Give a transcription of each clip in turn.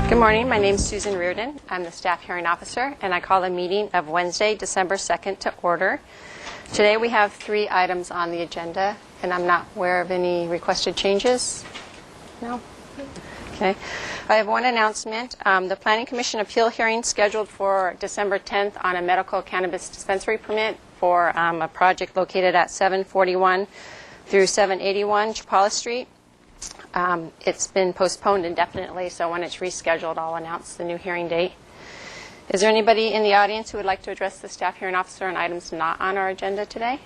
Good morning. My name is Susan Reardon. I'm the staff hearing officer, and I call the meeting of Wednesday, December 2nd to order. Today we have 3 items on the agenda, and I'm not aware of any requested changes. No? Okay. I have one announcement. The Planning Commission appeal hearing scheduled for December 10th on a medical cannabis dispensary permit for a project located at 741 through 781 Chapala Street. It's been postponed indefinitely, so when it's rescheduled, I'll announce the new hearing date. Is there anybody in the audience who would like to address the staff hearing officer on items not on our agenda today?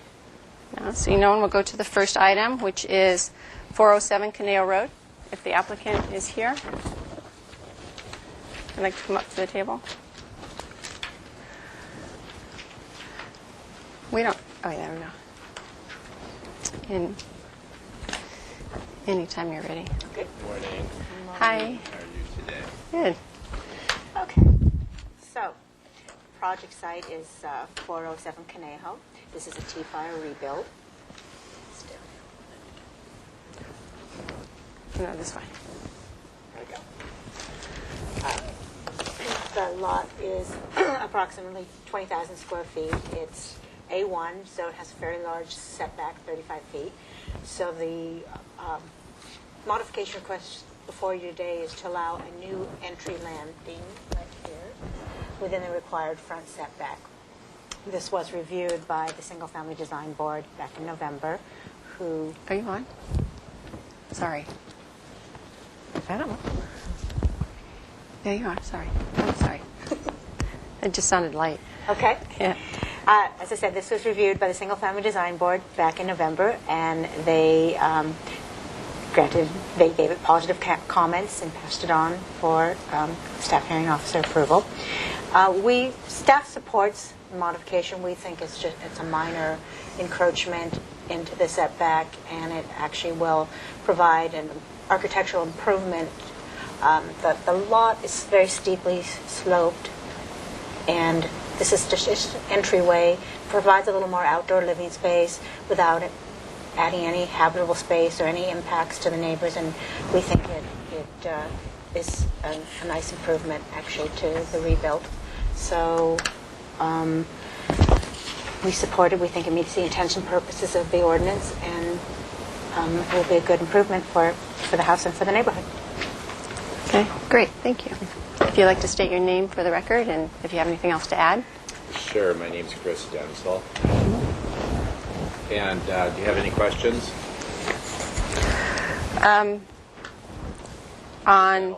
No? Seeing no one, we'll go to the first item, which is 407 Caneo Road. If the applicant is here, I'd like to come up to the table. We don't, oh yeah, we know. Anytime you're ready. Good morning. Hi. How are you today? Good. Okay. So, project site is 407 Conejo. This is a T-fire rebuild. No, this fine. There we go. The lot is approximately 20,000 square feet. It's A1, so it has a very large setback, 35 feet. So the modification request before you today is to allow a new entry landing right here within the required front setback. This was reviewed by the Single Family Design Board back in November, who... Are you on? Sorry. I don't know. Yeah, you are. Sorry. I'm sorry. It just sounded light. Okay. Yeah. As I said, this was reviewed by the Single Family Design Board back in November, and they they gave it positive comments and passed it on for staff hearing officer approval. Staff supports the modification. We think it's a minor encroachment into the setback, and it actually will provide an architectural improvement. The lot is very steeply sloped, and this is just an entryway. Provides a little more outdoor living space without it adding any habitable space or any impacts to the neighbors, and we think it is a nice improvement actually to the rebuild. So We support it. We think it meets the intention purposes of the ordinance, and it will be a good improvement for the house and for the neighborhood. Okay, great. Thank you. If you'd like to state your name for the record and if you have anything else to add. Sure, my name's Chris Densel. And do you have any questions? That'll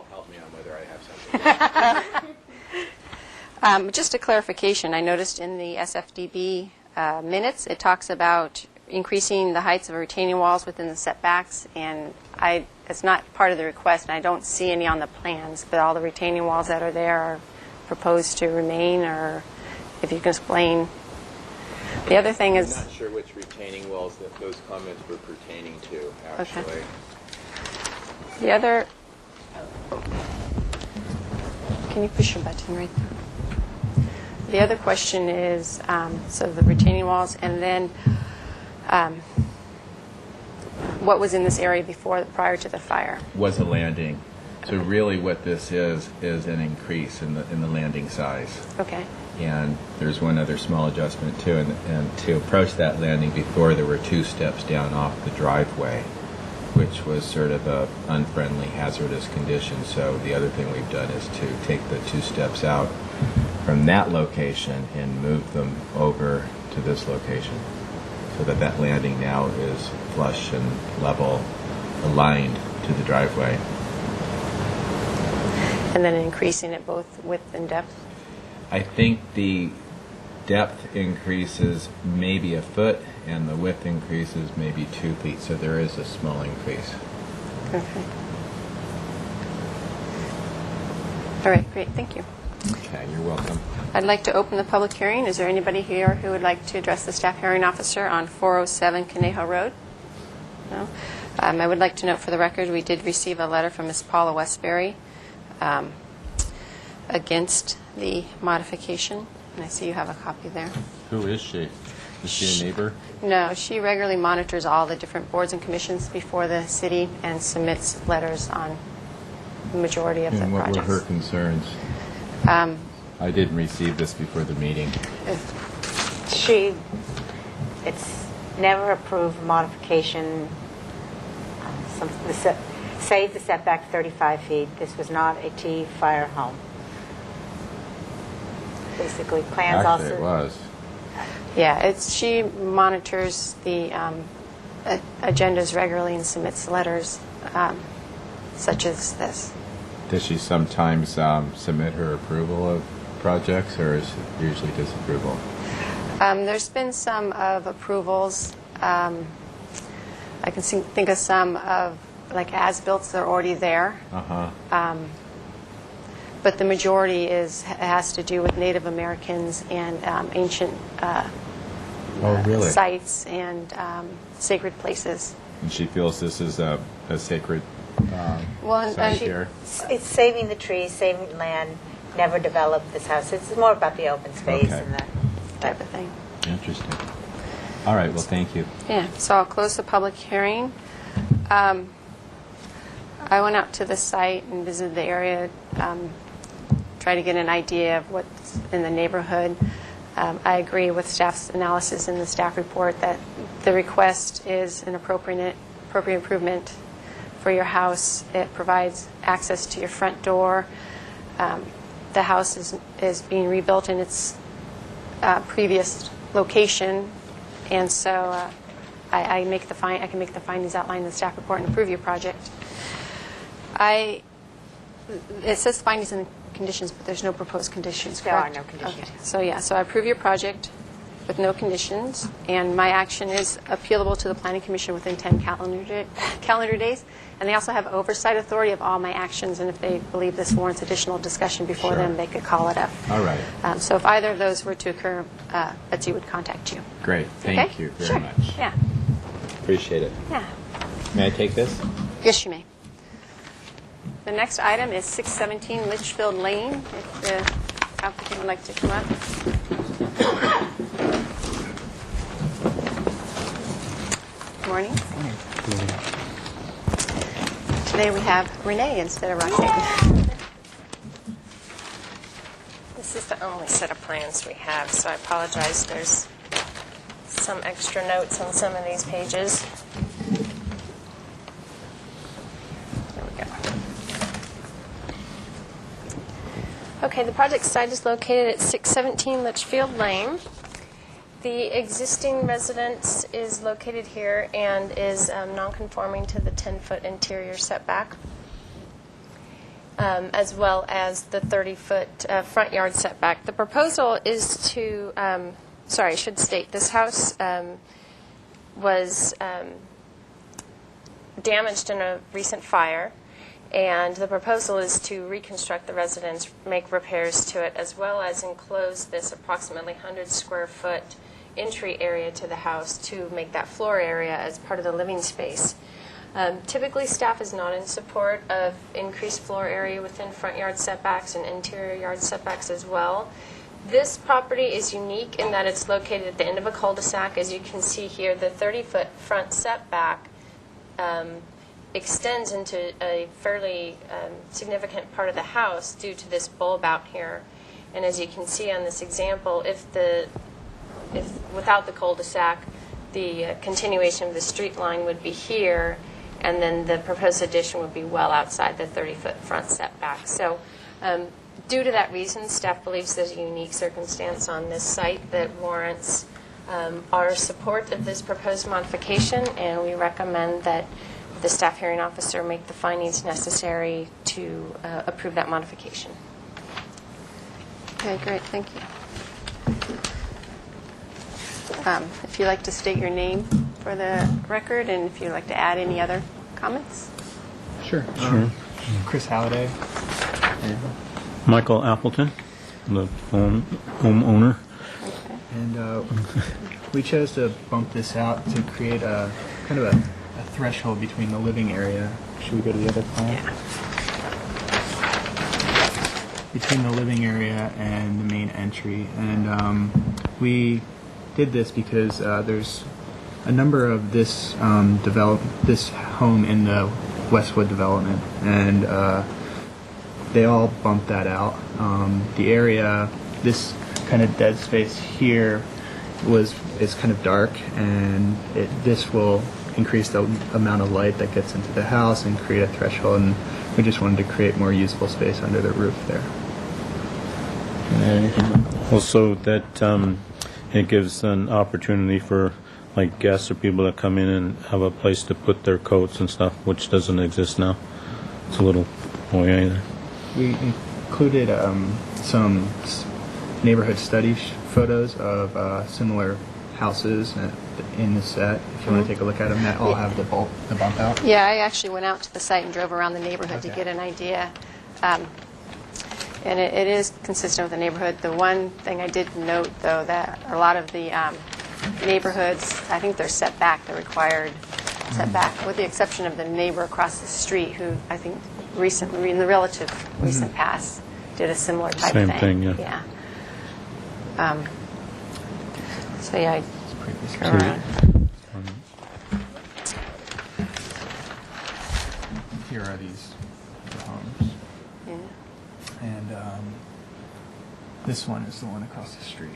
help me on whether I have something. Just a clarification, I noticed in the SFDB minutes, it talks about increasing the heights of retaining walls within the setbacks, and it's not part of the request, and I don't see any on the plans, but all the retaining walls that are there are proposed to remain, or if you can explain. The other thing I'm is... not sure which retaining walls that those comments were pertaining to, actually. Okay. The other... Can you push your button right there? The other question is, so the retaining walls, and then what was in this area prior to the fire? Was a landing. So really what this is an increase in the landing size. Okay. And there's one other small adjustment too, and to approach that landing before, there were 2 steps down off the driveway, which was sort of a unfriendly, hazardous condition. So the other thing we've done is to take the 2 steps out from that location and move them over to this location, so that landing now is flush and level, aligned to the driveway. And then increasing it both width and depth? I think the depth increases maybe 1 foot, and the width increases maybe 2 feet, so there is a small increase. Okay. All right, great, thank you. Okay, you're welcome. I'd like to open the public hearing. Is there anybody here who would like to address the staff hearing officer on 407 Conejo Road? No? I would like to note for the record, we did receive a letter from Ms. Paula Westbury against the modification, and I see you have a copy there. Who is she? Is she a neighbor? No, she regularly monitors all the different boards and commissions before the city and submits letters on the majority of the And what projects. were her concerns? I didn't receive this before the meeting. It's never approved modification. Save the setback 35 feet. This was not a T fire home. Basically, plans Actually, also... it was. Yeah, she monitors the agendas regularly and submits letters such as this. Does she sometimes submit her approval of projects, or is it usually disapproval? There's been some of approvals. I can think of some of like as-built that are already there. But the majority has to do with Native Americans and ancient sites and sacred places. And she feels this is a sacred site here. It's saving the trees, saving land, never develop this house. It's more about the open space Okay. and that Type of thing. Interesting. All right, well, thank you. Yeah, so I'll close the public hearing. I went out to the site and visited the area, try to get an idea of what's in the neighborhood. I agree with staff's analysis in the staff report that the request is an appropriate improvement for your house. It provides access to your front door. The house is being rebuilt in its previous location, and so I can make the findings outlined in the staff report and approve your project. It says findings and conditions, but there's no proposed conditions, There are correct? no conditions. Okay. So I approve your project with no conditions, and my action is appealable to the Planning Commission within 10 calendar days, and they also have oversight authority of all my actions, and if they believe this warrants additional discussion before Sure. them, they could call it up. All right. So if either of those were to occur, Betsy would contact you. Great. Thank Okay? you very Sure. much. Yeah. Appreciate it. Yeah. May I take this? Yes, you may. The next item is 617 Litchfield Lane. If the applicant would like to come up. Good morning. Today we have Renee instead of Roxanne. This is the only set of plans we have, so I apologize. There's some extra notes on some of these pages. There we go. Okay, the project site is located at 617 Litchfield Lane. The existing residence is located here and is non-conforming to the 10-foot interior setback, as well as the 30-foot front yard setback. The proposal is to, I should state, this house was damaged in a recent fire, and the proposal is to reconstruct the residence, make repairs to it, as well as enclose this approximately 100 square foot entry area to the house to make that floor area as part of the living space. Typically, staff is not in support of increased floor area within front yard setbacks and interior yard setbacks as well. This property is unique in that it's located at the end of a cul-de-sac. As you can see here, the 30-foot front setback extends into a fairly significant part of the house due to this bulb out here. And as you can see on this example, if without the cul-de-sac, the continuation of the street line would be here, and then the proposed addition would be well outside the 30-foot front setback. So due to that reason, staff believes there's a unique circumstance on this site that warrants our support of this proposed modification, and we recommend that the staff hearing officer make the findings necessary to approve that modification. Okay, great, thank you. If you'd like to state your name for the record, and if you'd like to add any other comments. Sure. Chris Halliday. Michael Appleton, the homeowner. Okay. And we chose to bump this out to create a kind of a threshold between the living area. Should we go to the other plan? Yeah. Between the living area and the main entry. And we did this because there's a number of this this home in the Westwood development, and they all bumped that out. The area, this kind of dead space here, is kind of dark, and this will increase the amount of light that gets into the house and create a threshold. And we just wanted to create more usable space under the roof there. Also, that it gives an opportunity for like guests or people that come in and have a place to put their coats and stuff, which doesn't exist now. It's a little either. We included some neighborhood study photos of similar houses in the set. If you want to take a look at them, that all have the bump out. Yeah, I actually went out to the site and drove around the neighborhood to get an idea. And it is consistent with the neighborhood. The one thing I did note, though, that a lot of the neighborhoods, I think they're set back, the required setback, with the exception of the neighbor across the street, who I think recently, in the relative recent past, did a similar type Same thing. thing, yeah. So yeah, It's pretty go discreet. around. Here are these homes. Yeah. And this one is the one across the street.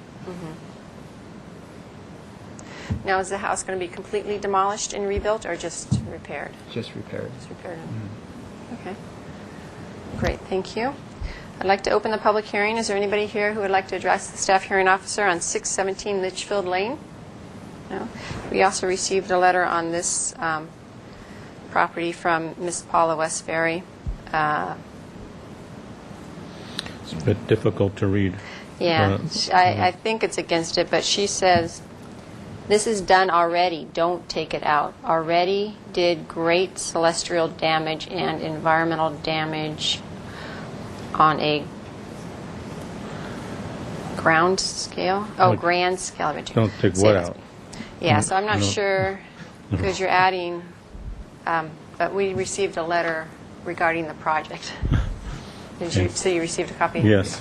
Now, is the house going to be completely demolished and rebuilt, or just repaired? Just repaired. Just repaired. Okay. Great, thank you. I'd like to open the public hearing. Is there anybody here who would like to address the staff hearing officer on 617 Litchfield Lane? No. We also received a letter on this property from Ms. Paula Westbury. It's a bit difficult to read. Yeah, I think it's against it, but she says, this is done already, don't take it out. Already did great celestial damage and environmental damage on a ground scale? Oh, Like, grand scale. don't take what out? Yeah, so I'm not No. sure, because you're adding, but we received a letter regarding the project. So you received a copy? Yes.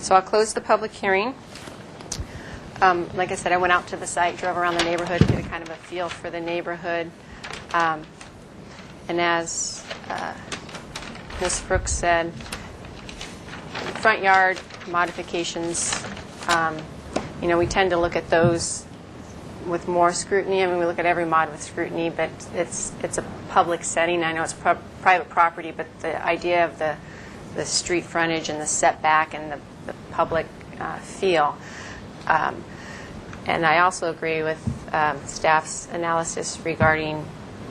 So I'll close the public hearing. Like I said, I went out to the site, drove around the neighborhood to get a kind of a feel for the neighborhood. And as Ms. Brooks said, front yard modifications, we tend to look at those with more scrutiny. I mean, we look at every mod with scrutiny, but it's a public setting. I know it's private property, but the idea of the street frontage and the setback and the public feel. And I also agree with staff's analysis regarding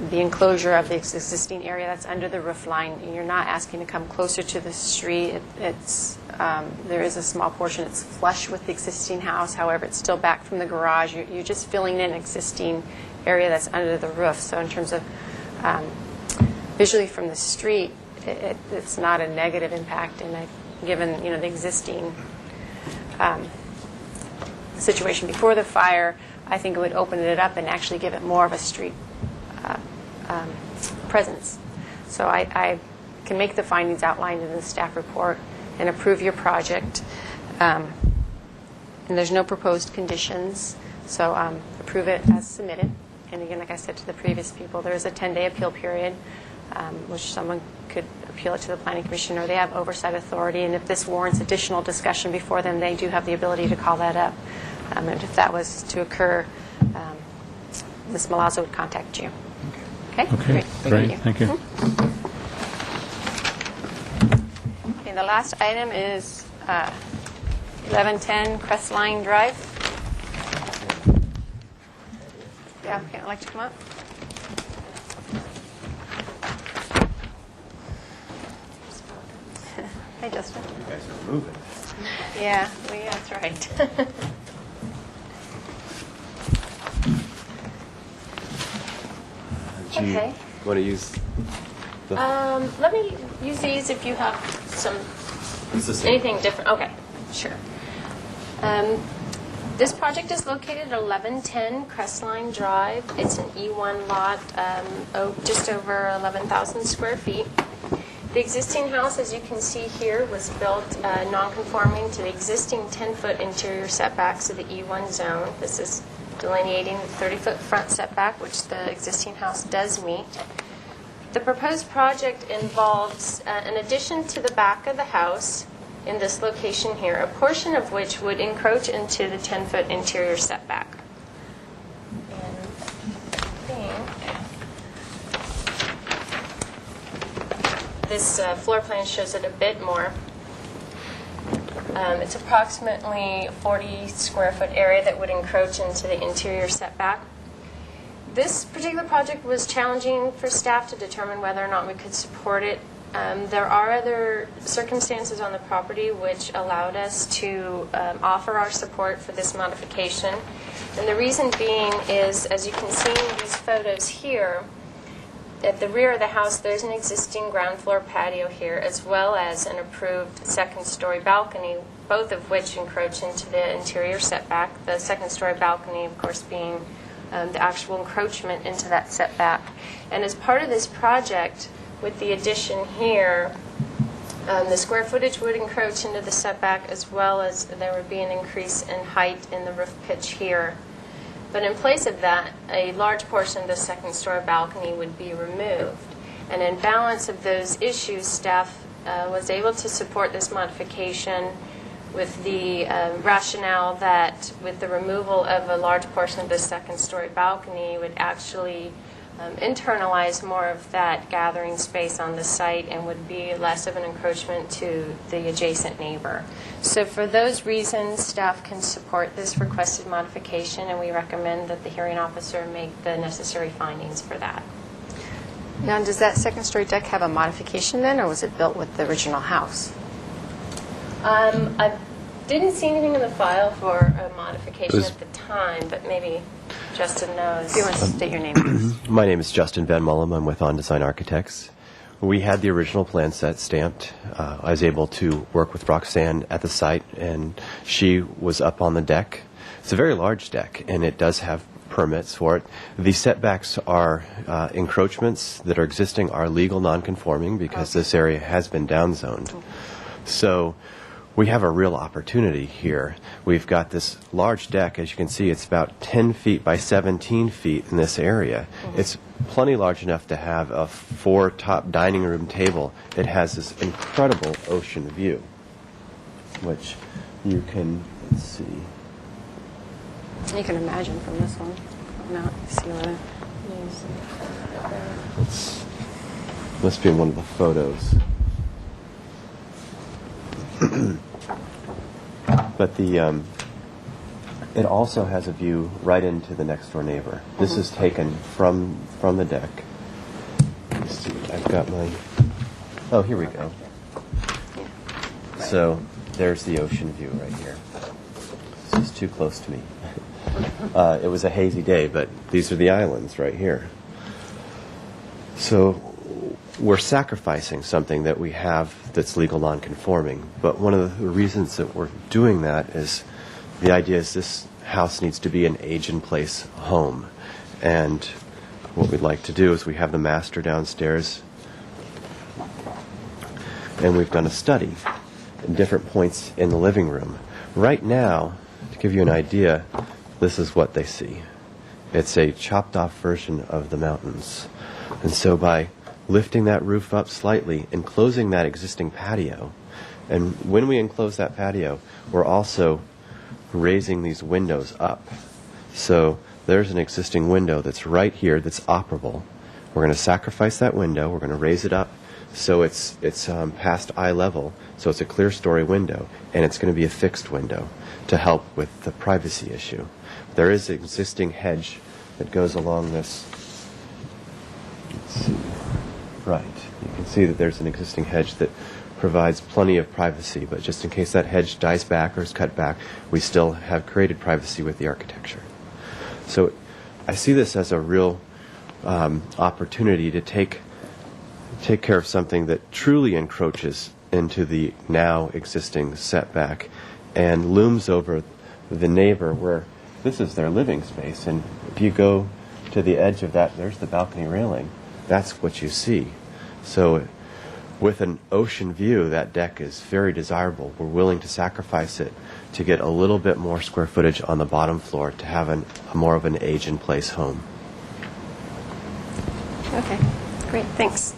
the enclosure of the existing area that's under the roof line. You're not asking to come closer to the street. There is a small portion that's flush with the existing house. However, it's still back from the garage. You're just filling in existing area that's under the roof. So in terms of visually from the street, it's not a negative impact. And given the existing situation before the fire, I think it would open it up and actually give it more of a street presence. So I can make the findings outlined in the staff report and approve your project. And there's no proposed conditions, so approve it as submitted. And again, like I said to the previous people, there is a 10-day appeal period, which someone could appeal it to the Planning Commission, or they have oversight authority. And if this warrants additional discussion before them, they do have the ability to call that up. And if that was to occur, Ms. Malazzo would contact you. Okay? Okay, great, thank you. Okay, the last item is 1110 Crestline Drive. The applicant would like to come up. Hey, Justin. You guys are moving. Yeah, that's right. Do you Okay. want to use the... Let me use these if you have It's the same. anything different. Okay, sure. This project is located at 1110 Crestline Drive. It's an E1 lot, just over 11,000 square feet. The existing house, as you can see here, was built non-conforming to the existing 10-foot interior setbacks of the E1 zone. This is delineating the 30-foot front setback, which the existing house does meet. The proposed project involves an addition to the back of the house in this location here, a portion of which would encroach into the 10-foot interior setback. And I think this floor plan shows it a bit more. It's approximately 40 square foot area that would encroach into the interior setback. This particular project was challenging for staff to determine whether or not we could support it. There are other circumstances on the property which allowed us to offer our support for this modification. And the reason being is, as you can see in these photos here, at the rear of the house, there's an existing ground floor patio here, as well as an approved second-story balcony, both of which encroach into the interior setback. The second-story balcony, of course, being the actual encroachment into that setback. And as part of this project, with the addition here, the square footage would encroach into the setback, as well as there would be an increase in height in the roof pitch here. But in place of that, a large portion of the second-story balcony would be removed. And in balance of those issues, staff was able to support this modification with the rationale that with the removal of a large portion of the second-story balcony, it would actually internalize more of that gathering space on the site and would be less of an encroachment to the adjacent neighbor. So for those reasons, staff can support this requested modification, and we recommend that the hearing officer make the necessary findings for that. Now, does that second-story deck have a modification then, or was it built with the original house? I didn't see anything in the file for a modification at the time, but maybe Justin knows. If you want to state your name, please. My name is Justin Van Mullum. I'm with On Design Architects. We had the original plan set stamped. I was able to work with Roxanne at the site, and she was up on the deck. It's a very large deck, and it does have permits for it. The setbacks are encroachments that are existing are legal non-conforming because this area has been downzoned. So we have a real opportunity here. We've got this large deck. As you can see, it's about 10 feet by 17 feet in this area. It's plenty large enough to have a 4-top dining room table. It has this incredible ocean view, which you can, let's see. You can imagine from this one. Now, see whether. Must be in one of the photos. But it also has a view right into the next door neighbor. This is taken from the deck. Let's see, I've got my. Oh, here we go. So there's the ocean view right here. This is too close to me. It was a hazy day, but these are the islands right here. So we're sacrificing something that we have that's legal non-conforming. But one of the reasons that we're doing that is the idea is this house needs to be an age-in-place home. And what we'd like to do is we have the master downstairs, and we've done a study at different points in the living room. Right now, to give you an idea, this is what they see. It's a chopped off version of the mountains. And so by lifting that roof up slightly, enclosing that existing patio, and when we enclose that patio, we're also raising these windows up. So there's an existing window that's right here that's operable. We're going to sacrifice that window. We're going to raise it up so it's past eye level, so it's a clear story window, and it's going to be a fixed window to help with the privacy issue. There is an existing hedge that goes along this. Let's see. Right. You can see that there's an existing hedge that provides plenty of privacy, but just in case that hedge dies back or is cut back, we still have created privacy with the architecture. So I see this as a real opportunity to take care of something that truly encroaches into the now existing setback and looms over the neighbor where this is their living space. And if you go to the edge of that, there's the balcony railing. That's what you see. So with an ocean view, that deck is very desirable. We're willing to sacrifice it to get a little bit more square footage on the bottom floor to have a more of an age-in-place home. Okay, great, thanks.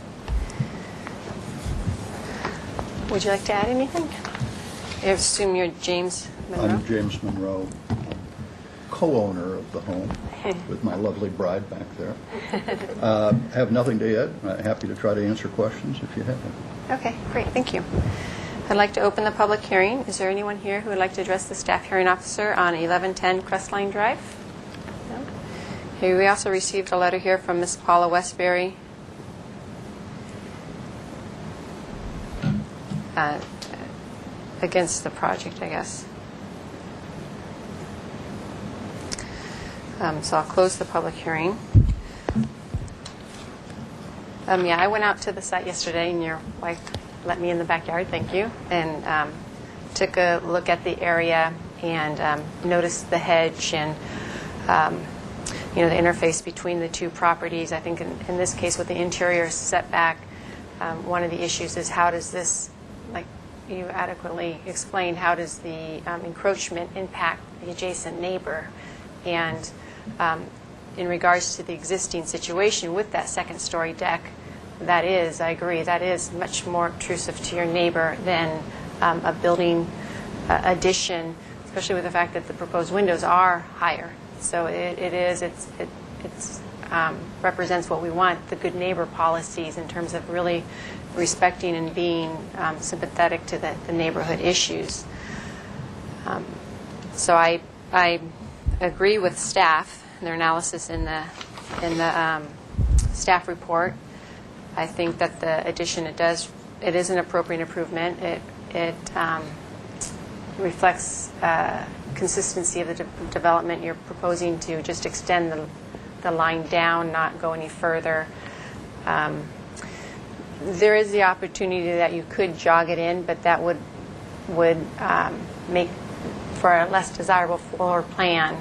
Would you like to add anything? I assume you're James Monroe? I'm James Monroe, co-owner of the home with my lovely bride back there. I have nothing to add. I'm happy to try to answer questions if you have them. Okay, great, thank you. I'd like to open the public hearing. Is there anyone here who would like to address the staff hearing officer on 1110 Crestline Drive? No? Here, we also received a letter here from Ms. Paula Westbury against the project, I guess. So I'll close the public hearing. Yeah, I went out to the site yesterday, and your wife let me in the backyard, thank you, and took a look at the area and noticed the hedge and the interface between the two properties. I think in this case with the interior setback, one of the issues is how does this, like you adequately explained, how does the encroachment impact the adjacent neighbor? And in regards to the existing situation with that second-story deck, that is, I agree, that is much more intrusive to your neighbor than a building addition, especially with the fact that the proposed windows are higher. So it represents what we want, the good neighbor policies in terms of really respecting and being sympathetic to the neighborhood issues. So I agree with staff and their analysis in the staff report. I think that the addition it is an appropriate improvement. It reflects consistency of the development. You're proposing to just extend the line down, not go any further. There is the opportunity that you could jog it in, but that would make for a less desirable floor plan,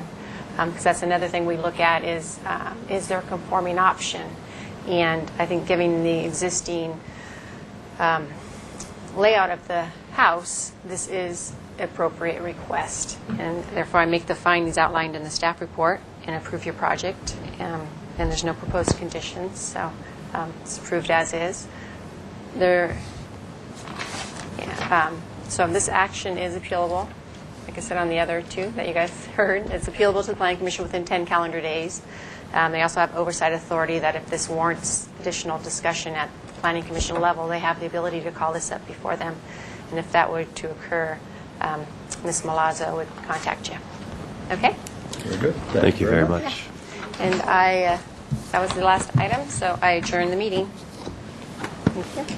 because that's another thing we look at is there a conforming option? And I think given the existing layout of the house, this is an appropriate request. And therefore, I make the findings outlined in the staff report and approve your project. And there's no proposed conditions, so it's approved as is. So this action is appealable. like I said on the other two that you guys heard, it's appealable to the Planning Commission within 10 calendar days. They also have oversight authority that if this warrants additional discussion at the Planning Commission level, they have the ability to call this up before them. And if that were to occur, Ms. Malazzo would contact you. Okay? Very good. Thank you very much. And that was the last item, so I adjourn the meeting. Thank you.